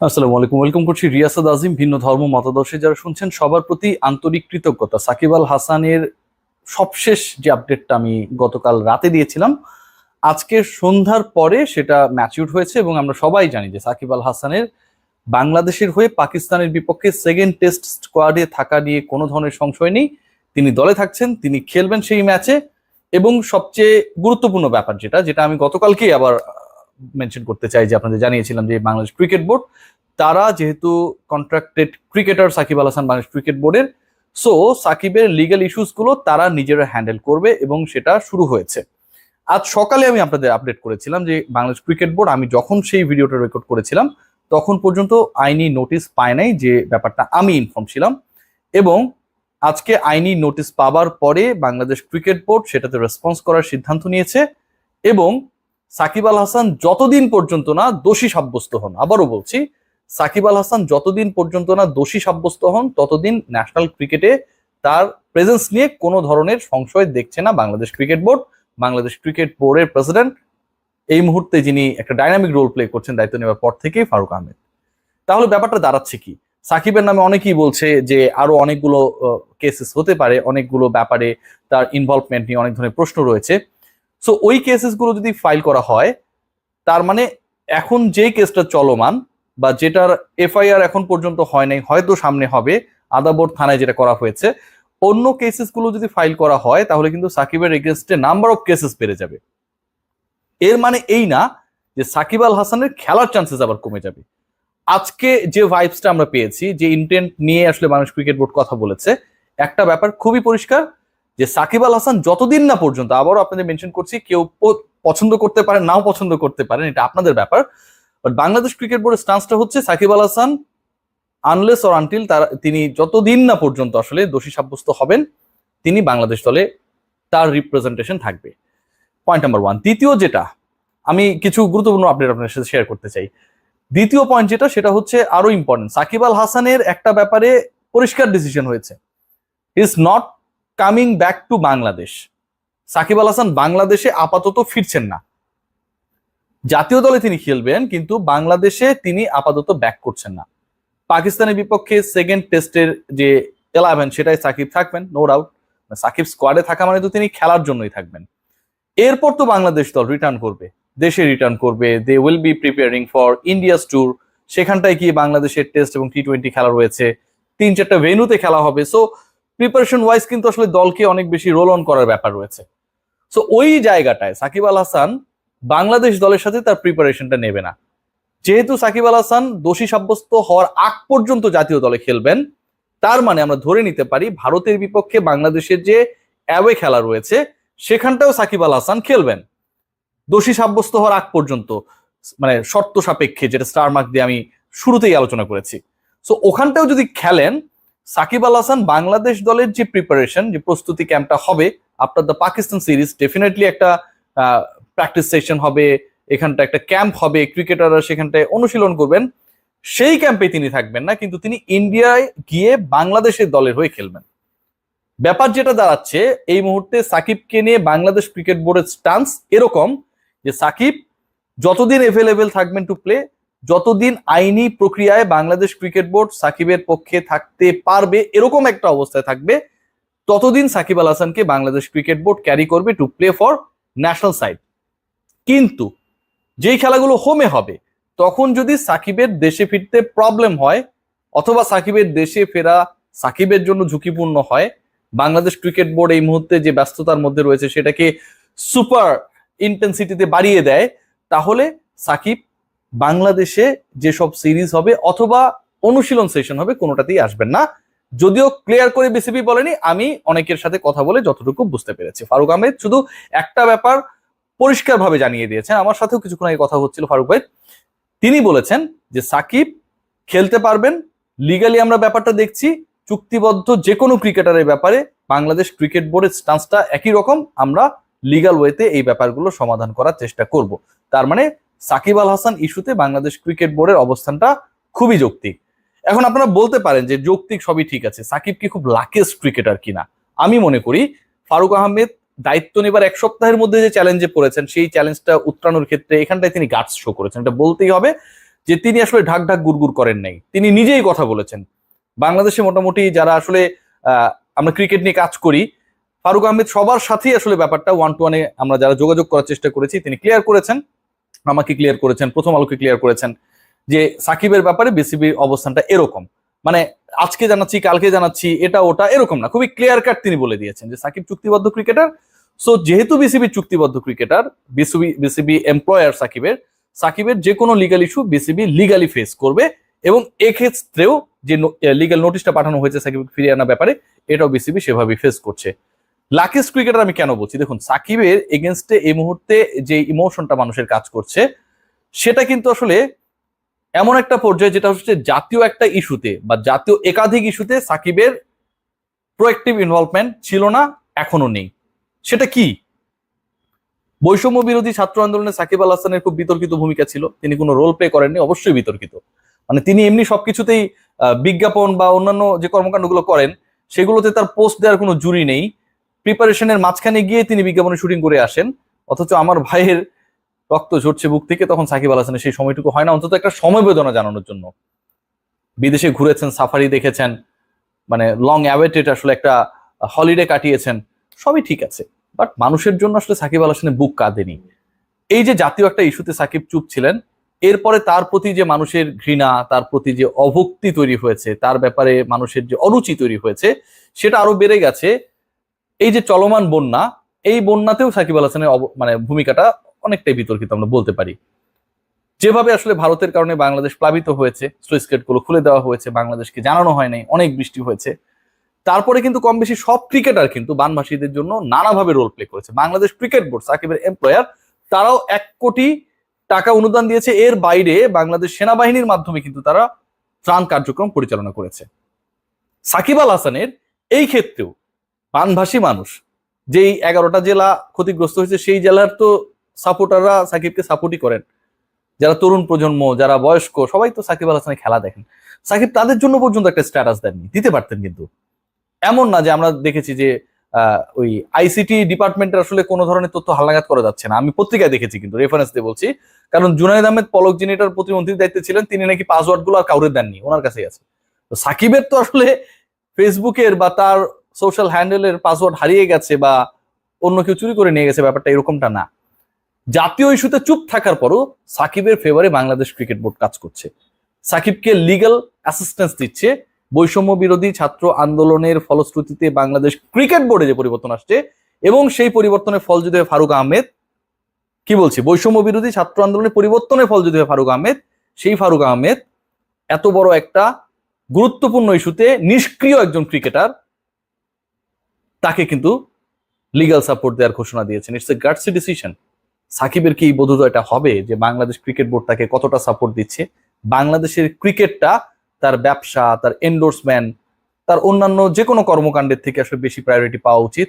আসসালামু আলাইকুম, ওয়েলকাম করছি রিয়াসাদ আজিম। ভিন্ন ধর্ম মতাদর্শে যারা শুনছেন সবার প্রতি আন্তরিক কৃতজ্ঞতা। সাকিব আল হাসানের সবশেষ যে আপডেটটা আমি গতকাল রাতে দিয়েছিলাম, আজকে সন্ধ্যার পরে সেটা ম্যাচিউর হয়েছে এবং আমরা সবাই জানি যে সাকিব আল হাসানের বাংলাদেশের হয়ে পাকিস্তানের বিপক্ষে সেকেন্ড টেস্ট স্কোয়াডে থাকা নিয়ে কোনো ধরনের সংশয় নেই। তিনি দলে থাকছেন, তিনি খেলবেন সেই ম্যাচে। এবং সবচেয়ে গুরুত্বপূর্ণ ব্যাপার যেটা যেটা আমি গতকালকেই আবার মেনশন করতে চাই, যে আপনাদের জানিয়েছিলাম যে বাংলাদেশ ক্রিকেট বোর্ড, তারা যেহেতু contracted cricketer Shakib Al Hasan Bangladesh cricket বোর্ডের, সো সাকিবের লিগ্যাল ইস্যুস গুলো তারা নিজেরা হ্যান্ডেল করবে এবং সেটা শুরু হয়েছে। আজ সকালে আমি আপনাদের আপডেট করেছিলাম যে বাংলাদেশ ক্রিকেট বোর্ড, আমি যখন সেই ভিডিওটা রেকর্ড করেছিলাম তখন পর্যন্ত আইনি নোটিশ পায় নাই, যে ব্যাপারটা আমি ইনফর্ম ছিলাম। এবং আজকে আইনি নোটিশ পাবার পরে বাংলাদেশ ক্রিকেট বোর্ড সেটাতে রেসপন্স করার সিদ্ধান্ত নিয়েছে। এবং সাকিব আল হাসান যতদিন পর্যন্ত না দোষী সাব্যস্ত হন, আবারও বলছি, সাকিব আল হাসান যতদিন পর্যন্ত না দোষী সাব্যস্ত হন ততদিন ন্যাশনাল ক্রিকেটে তার প্রেজেন্স নিয়ে কোনো ধরনের সংশয় দেখছে না Bangladesh cricket board. Bangladesh cricket বোর্ডের প্রেসিডেন্ট এই মুহূর্তে যিনি একটা ডাইনামিক রোল প্লে করছেন দায়িত্ব নেওয়ার পর থেকেই, ফারুক আহমেদ। তাহলে ব্যাপারটা দাঁড়াচ্ছে কি? সাকিবের নামে অনেকেই বলছে যে আরো অনেকগুলো কেসেস হতে পারে, অনেকগুলো ব্যাপারে তার ইনভলভমেন্ট নিয়ে অনেক ধরনের প্রশ্ন রয়েছে। সো ওই কেসেস গুলো যদি ফাইল করা হয়, তার মানে এখন যেই কেসটা চলমান বা যেটার এফআইআর এখন পর্যন্ত হয় নাই, হয়তো সামনে হবে, আদাবর থানায় যেটা করা হয়েছে, অন্য কেসেস গুলো যদি ফাইল করা হয় তাহলে কিন্তু সাকিবের এগেনস্টে নাম্বার অফ কেসেস বেড়ে যাবে। এর মানে এই না যে সাকিব আল হাসানের খেলার চান্সেস আবার কমে যাবে। আজকে যে ভাইবসটা আমরা পেয়েছি, যে ইন্টেন্ট নিয়ে আসলে বাংলাদেশ ক্রিকেট বোর্ড কথা বলেছে, একটা ব্যাপার খুবই পরিষ্কার, যে সাকিব আল হাসান যতদিন না পর্যন্ত, আবারও আপনাদের মেনশন করছি, কেউ পছন্দ করতে পারেন, নাও পছন্দ করতে পারেন, এটা আপনাদের ব্যাপার, বাট বাংলাদেশ ক্রিকেট বোর্ডের স্টান্সটা হচ্ছে Shakib Al Hasan unless or until তিনি যতদিন না পর্যন্ত আসলে দোষী সাব্যস্ত হবেন, তিনি বাংলাদেশ দলে তার রিপ্রেজেন্টেশন থাকবে। Point number one. দ্বিতীয় যেটা, আমি কিছু গুরুত্বপূর্ণ আপডেট আপনার সাথে শেয়ার করতে চাই। দ্বিতীয় পয়েন্ট যেটা, সেটা হচ্ছে আরো ইম্পর্টেন্ট। সাকিব আল হাসানের একটা ব্যাপারে পরিষ্কার ডিসিশন হয়েছে, is not coming back to Bangladesh. Shakib Al Hasan বাংলাদেশে আপাতত ফিরছেন না। জাতীয় দলে তিনি খেলবেন, কিন্তু বাংলাদেশে তিনি আপাতত ব্যাক করছেন না। পাকিস্তানের বিপক্ষে সেকেন্ড টেস্টের যে 11 সেটাই সাকিব থাকবেন, নো ডাউট। সাকিব স্কোয়াডে থাকা মানে তো তিনি খেলার জন্যই থাকবেন। এরপর তো বাংলাদেশ দল রিটার্ন করবে, দেশে রিটার্ন করবে, they will be preparing for India's tour. সেখানটায় কি বাংলাদেশের টেস্ট এবং টি-20 খেলা রয়েছে, 3-4টা ভেন্যুতে খেলা হবে। সো প্রিপারেশন ওয়াইজ কিন্তু আসলে দলকে অনেক বেশি রোল অন করার ব্যাপার রয়েছে। সো ওই জায়গাটায় সাকিব আল হাসান বাংলাদেশ দলের সাথে তার প্রিপারেশনটা নেবে না। যেহেতু সাকিব আল হাসান দোষী সাব্যস্ত হওয়ার আগ পর্যন্ত জাতীয় দলে খেলবেন, তার মানে আমরা ধরে নিতে পারি ভারতের বিপক্ষে বাংলাদেশের যে অ্যাওয়ে খেলা রয়েছে সেখানটাও সাকিব আল হাসান খেলবেন দোষী সাব্যস্ত হওয়ার আগ পর্যন্ত, মানে শর্ত সাপেক্ষে, যেটা স্টার মার্ক দিয়ে আমি শুরুতেই আলোচনা করেছি। সো ওখানটাও যদি খেলেন, সাকিব আল হাসান বাংলাদেশ দলের যে প্রিপারেশন, যে প্রস্তুতি ক্যাম্পটা হবে আপনার দ্য পাকিস্তান সিরিজ, ডেফিনেটলি একটা প্র্যাকটিস সেশন হবে, এখানটা একটা ক্যাম্প হবে, ক্রিকেটাররা সেখানটায় অনুশীলন করবেন। সেই ক্যাম্পে তিনি থাকবেন না, কিন্তু তিনি ইন্ডিয়ায় গিয়ে বাংলাদেশের দলের হয়ে খেলবেন। ব্যাপার যেটা দাঁড়াচ্ছে এই মুহূর্তে সাকিবকে নিয়ে বাংলাদেশ ক্রিকেট বোর্ডের স্টান্স এরকম, যে সাকিব যতদিন এভেলেবেল থাকবেন টু প্লে, যতদিন আইনি প্রক্রিয়ায় বাংলাদেশ ক্রিকেট বোর্ড সাকিবের পক্ষে থাকতে পারবে এরকম একটা অবস্থায় থাকবে, ততদিন সাকিব আল হাসানকে বাংলাদেশ ক্রিকেট বোর্ড ক্যারি করবে to play for national side. কিন্তু যেই খেলাগুলো হোমে হবে, তখন যদি সাকিবের দেশে ফিরতে প্রবলেম হয়, অথবা সাকিবের দেশে ফেরা সাকিবের জন্য ঝুঁকিপূর্ণ হয়, বাংলাদেশ ক্রিকেট বোর্ড এই মুহূর্তে যে ব্যস্ততার মধ্যে রয়েছে সেটাকে সুপার ইন্টেন্সিটিতে বাড়িয়ে দেয়, তাহলে সাকিব বাংলাদেশে যেসব সিরিজ হবে অথবা অনুশীলন সেশন হবে কোনোটাতেই আসবেন না। যদিও ক্লিয়ার করে বিসিবি বলেনি, আমি অনেকের সাথে কথা বলে যতটুকু বুঝতে পেরেছি। ফারুক আহমেদ শুধু একটা ব্যাপার পরিষ্কারভাবে জানিয়ে দিয়েছেন, আমার সাথেও কিছুক্ষণ আগে কথা হচ্ছিল ফারুক ভাই, তিনি বলেছেন যে সাকিব খেলতে পারবেন, লিগালি আমরা ব্যাপারটা দেখছি, চুক্তিবদ্ধ যে কোনো ক্রিকেটারের ব্যাপারে বাংলাদেশ ক্রিকেট বোর্ডের স্টান্সটা একই রকম, আমরা লিগাল ওয়েতে এই ব্যাপারগুলো সমাধান করার চেষ্টা করব। তার মানে সাকিব আল হাসান ইস্যুতে বাংলাদেশ ক্রিকেট বোর্ডের অবস্থানটা খুবই যৌক্তিক। এখন আপনারা বলতে পারেন যে যৌক্তিক সবই ঠিক আছে, সাকিব কি খুব লাকিয়েস্ট ক্রিকেটার কিনা? আমি মনে করি ফারুক আহমেদ দায়িত্ব নেবার 1 সপ্তাহের মধ্যে যে চ্যালেঞ্জে পড়েছেন, সেই চ্যালেঞ্জটা উত্তরানোর ক্ষেত্রে এখানটায় তিনি গাটস শো করেছেন, এটা বলতেই হবে। যে তিনি আসলে ঢাক ঢাক গুড়গুড় করেন নাই, তিনি নিজেই কথা বলেছেন। বাংলাদেশে মোটামুটি যারা আসলে আমরা ক্রিকেট নিয়ে কাজ করি, ফারুক আহমেদ সবার সাথেই আসলে ব্যাপারটা ওয়ান টু ওয়ানে আমরা যারা যোগাযোগ করার চেষ্টা করেছি, তিনি ক্লিয়ার করেছেন, আমাকে ক্লিয়ার করেছেন, প্রথম আলোকে ক্লিয়ার করেছেন যে সাকিবের ব্যাপারে বিসিবির অবস্থানটা এরকম, মানে আজকে জানাচ্ছি কালকে জানাচ্ছি এটা ওটা এরকম না, খুবই ক্লিয়ার কাট তিনি বলে দিয়েছেন যে সাকিব চুক্তিবদ্ধ ক্রিকেটার। সো যেহেতু বিসিবি চুক্তিবদ্ধ ক্রিকেটার, বিসিবি এমপ্লয়ার সাকিবের যে কোনো legal issue BCB legally face করবে, এবং এক্ষেত্রেও যে লিগাল নোটিশটা পাঠানো হয়েছে সাকিব ফিরিয়ে আনার ব্যাপারে, এটাও বিসিবি সেভাবেই ফেস করছে। লাকিস্ট ক্রিকেটার আমি কেন বলছি, দেখুন সাকিবের এগেনস্টে এই মুহূর্তে যে ইমোশনটা মানুষের কাজ করছে, সেটা কিন্তু আসলে এমন একটা পর্যায়ে যেটা হচ্ছে জাতীয় একটা ইস্যুতে বা জাতীয় একাধিক ইস্যুতে সাকিবের প্রোঅ্যাক্টিভ ইনভলভমেন্ট ছিল না, এখনো নেই। সেটা কি? বৈষম্য বিরোধী ছাত্র আন্দোলনে সাকিব আল হাসানের খুব বিতর্কিত ভূমিকা ছিল, তিনি কোনো রোল প্লে করেননি, অবশ্যই বিতর্কিত। মানে তিনি এমনি সবকিছুতেই বিজ্ঞাপন বা অন্যান্য যে কর্মকাণ্ডগুলো করেন সেগুলোতে তার পোস্ট দেওয়ার কোনো জুরি নেই, প্রিপারেশনের মাঝখানে গিয়ে তিনি বিজ্ঞাপনে শুটিং করে আসেন। অথচ আমার ভাইয়ের রক্ত ঝরছে বুক থেকে, তখন সাকিব আল হাসানের সেই সময়টুকু হয় না অন্তত একটা সমবেদনা জানানোর জন্য। বিদেশে ঘুরেছেন, সাফারি দেখেছেন, মানে লং অ্যাওয়েটেড আসলে একটা হলিডে কাটিয়েছেন, সবই ঠিক আছে, বাট মানুষের জন্য আসলে সাকিব আল হাসানের বুক কাঁদেনি। এই যে জাতীয় একটা ইস্যুতে সাকিব চুপ ছিলেন, এরপরে তার প্রতি যে মানুষের ঘৃণা, তার প্রতি যে অভক্তি তৈরি হয়েছে, তার ব্যাপারে মানুষের যে অরুচি তৈরি হয়েছে, সেটা আরো বেড়ে গেছে। এই যে চলমান বন্যা, এই বন্যাতেও সাকিব আল হাসানের মানে ভূমিকাটা অনেকটাই বিতর্কিত আমরা বলতে পারি। যেভাবে আসলে ভারতের কারণে বাংলাদেশ প্লাবিত হয়েছে, স্লুইস গেট গুলো খুলে দেওয়া হয়েছে, বাংলাদেশকে জানানো হয় নাই, অনেক বৃষ্টি হয়েছে, তারপরে কিন্তু কম বেশি সব ক্রিকেটার কিন্তু বানভাসীদের জন্য নানাভাবে রোল প্লে করেছে। বাংলাদেশ ক্রিকেট বোর্ড, সাকিবের এমপ্লয়ার, তারাও 1 কোটি টাকা অনুদান দিয়েছে। এর বাইরে বাংলাদেশ সেনাবাহিনীর মাধ্যমে কিন্তু তারা ত্রাণ কার্যক্রম পরিচালনা করেছে। সাকিব আল হাসানের এই ক্ষেত্রেও বানভাসী মানুষ, যেই 11টা জেলা ক্ষতিগ্রস্ত হয়েছে, সেই জেলার তো সাপোর্টাররা সাকিবকে সাপোর্টই করেন। যারা তরুণ প্রজন্ম, যারা বয়স্ক, সবাই তো সাকিব আল হাসানের খেলা দেখেন। সাকিব তাদের জন্য পর্যন্ত একটা স্ট্যাটাস দেননি, দিতে পারতেন কিন্তু। এমন না যে আমরা দেখেছি যে ওই আইসিটি ডিপার্টমেন্টের আসলে কোনো ধরনের তথ্য হালনাগাদ করা যাচ্ছে না, আমি পত্রিকায় দেখেছি কিন্তু, রেফারেন্স দিয়ে বলছি। কারণ জুনায়েদ আহমেদ পলক, যিনি এটার প্রতিমন্ত্রীর দায়িত্বে ছিলেন, তিনি নাকি পাসওয়ার্ড গুলো আর কাউরে দেননি, ওনার কাছেই আছে। তো সাকিবের তো আসলে ফেসবুকের বা তার সোশ্যাল হ্যান্ডেলের পাসওয়ার্ড হারিয়ে গেছে বা অন্য কেউ চুরি করে নিয়ে গেছে, ব্যাপারটা এরকমটা না। জাতীয় ইস্যুতে চুপ থাকার পরও সাকিবের ফেভারে বাংলাদেশ ক্রিকেট বোর্ড কাজ করছে, সাকিবকে লিগ্যাল অ্যাসিস্ট্যান্স দিচ্ছে। বৈষম্য বিরোধী ছাত্র আন্দোলনের ফলশ্রুতিতে বাংলাদেশ ক্রিকেট বোর্ডে যে পরিবর্তন আসছে, এবং সেই পরিবর্তনের ফল যদি হয় ফারুক আহমেদ, কি বলছি, বৈষম্য বিরোধী ছাত্র আন্দোলনের পরিবর্তনের ফল যদি হয় ফারুক আহমেদ, সেই ফারুক আহমেদ এত বড় একটা গুরুত্বপূর্ণ ইস্যুতে নিষ্ক্রিয় একজন ক্রিকেটার, তাকে কিন্তু লিগ্যাল সাপোর্ট দেওয়ার ঘোষণা দিয়েছেন। It's a গাটসি decision. সাকিবের কি বোধোদয়টা হবে যে বাংলাদেশ ক্রিকেট বোর্ড তাকে কতটা সাপোর্ট দিচ্ছে? বাংলাদেশের ক্রিকেটটা তার ব্যবসা, তার এন্ডোর্সমেন্ট, তার অন্যান্য যে কোনো কর্মকাণ্ডের থেকে আসলে বেশি প্রায়োরিটি পাওয়া উচিত।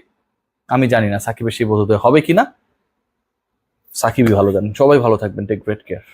আমি জানি না সাকিবের সেই বোধোদয় হবে কিনা, সাকিবই ভালো জানেন। সবাই ভালো থাকবেন, টেক গ্রেট কেয়ার।